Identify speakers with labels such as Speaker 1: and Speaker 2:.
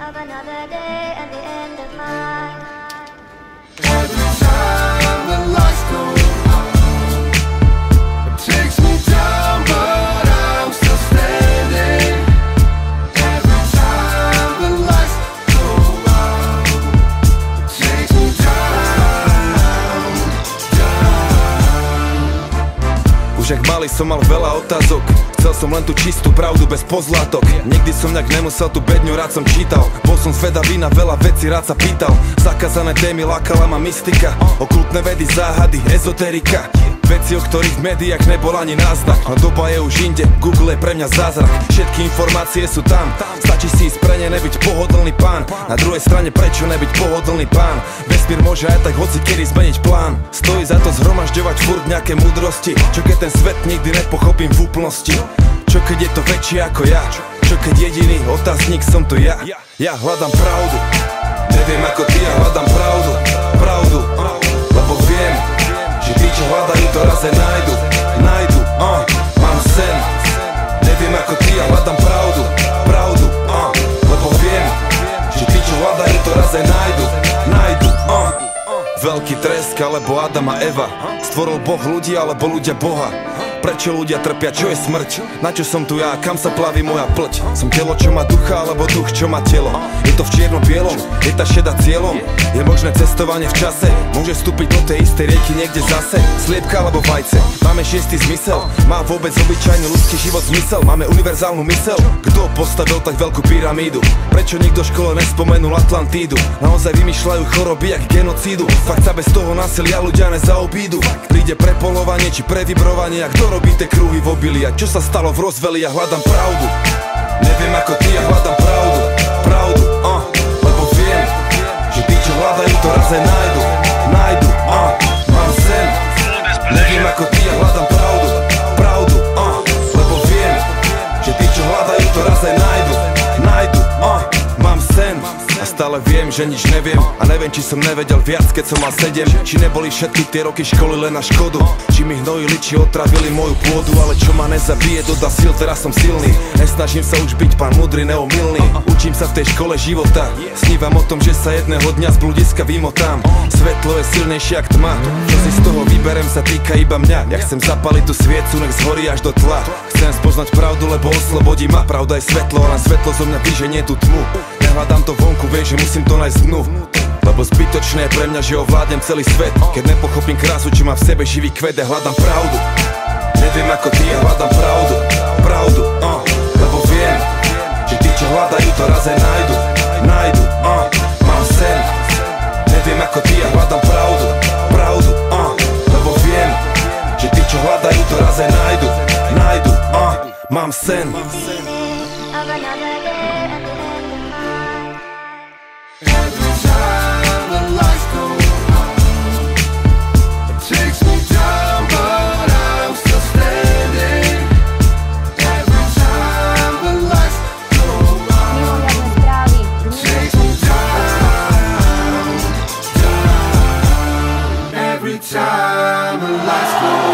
Speaker 1: of another day and the end of mine.
Speaker 2: Every time the lights go out, it takes me down, but I'm still standing. Every time the lights go out, it takes me down, down.
Speaker 3: Už jak malý som mal veľa otázok, chcel som len tú čistú pravdu bez pozlátok. Nikdy som nejak nemusel tú bedňu, rád som čítal. Bol som zvedavý na veľa vecí, rád sa pýtal. Zakázané témy, lákala ma mystika, okultné vedy, záhady, ezoterika. Veci, o ktorých v médiách nebol ani náznak. No doba je už inde, Google je pre mňa zázrak. Všetky informácie sú tam, stačí si ísť pre ne, nebyť pohodlný pán. Na druhej strane prečo nebyť pohodlný pán? Vesmír môže aj tak hoci kedy zmeniť plán. Stojí za to zhromažďovať furt nejaké múdrosti. Čo keď ten svet nikdy nepochopím v úplnosti? Čo keď je to väčšie ako ja? Čo keď jediný otáznik som to ja? Ja hľadám pravdu. Neviem ako ty, ja hľadám pravdu. Pravdu, lebo viem, že tí, čo hľadajú, to raz aj nájdu. Nájdu, mám sen. Neviem ako ty, ja hľadám pravdu. Pravdu, lebo viem, že tí, čo hľadajú, to raz aj nájdu. Nájdu, Veľký tresk alebo Adam a Eva. Stvoril Boh ľudí alebo ľudia Boha? Prečo ľudia trpia, čo je smrť? Na čo som tu ja, kam sa plaví moja plť? Som telo, čo má ducha, alebo duch, čo má telo? Je to v čierno-bielom, je tá šeda cieľom? Je možné cestovanie v čase? Môže vstúpiť do tej istej rieky niekde zase? Sliepka alebo vajce? Máme šiestý zmysel? Má vôbec obyčajný ľudský život zmysel? Máme univerzálnu mysel? Kto postavil tak veľkú pyramídu? Prečo nikto v škole nespomenul Atlantídu? Naozaj vymýšľajú choroby jak genocídu? Fakt sa bez toho násilia ľudia nezaobídu? Príde prepolovanie či previbrovanie, a kto robí tie kruhy v obili? A čo sa stalo v Roswelli? Ja hľadám pravdu. Neviem ako ty, ja hľadám pravdu. Pravdu, lebo viem, že tí, čo hľadajú, to raz aj nájdu. Nájdu, mám sen. Neviem ako ty, ja hľadám pravdu. Pravdu, lebo viem, že tí, čo hľadajú, to raz aj nájdu. Nájdu, mám sen. A stále viem, že nič neviem. A neviem, či som nevedel viac, keď som mal 7. Či neboli všetky tie roky školy len na škodu. Či mi hnojili, či otravili moju pôdu. Ale čo ma nezabije, dodá sil, teraz som silný. Nesnažím sa už byť pán mudrý, neomylný. Učím sa v tej škole života. Snívam o tom, že sa jedného dňa z bludiska vymotám. Svetlo je silnejšie jak tma. Čo si z toho vyberem, sa týka iba mňa. Ja chcem zapaliť tú sviecu, nech zhorí až do tla. Chcem spoznať pravdu, lebo oslobodí ma. Pravda je svetlo, ale svetlo zo mňa vyženie tú tmu. Hľadám to vonku, viem, že musím to nájsť dnu. Lebo zbytočné je pre mňa, že ovládnem celý svet. Keď nepochopím krásu, čo má v sebe živý kvet, ja hľadám pravdu. Neviem ako ty, ja hľadám pravdu. Pravdu, lebo viem, že tí, čo hľadajú, to raz aj nájdu. Nájdu, mám sen. Neviem ako ty, ja hľadám pravdu. Pravdu, lebo viem, že tí, čo hľadajú, to raz aj nájdu. Nájdu, mám sen.
Speaker 1: Of another day and the end of mine.
Speaker 2: Every time the lights go out, it takes me down, but I'm still standing. Every time the lights go out, it takes me down, down. Every time the lights go out.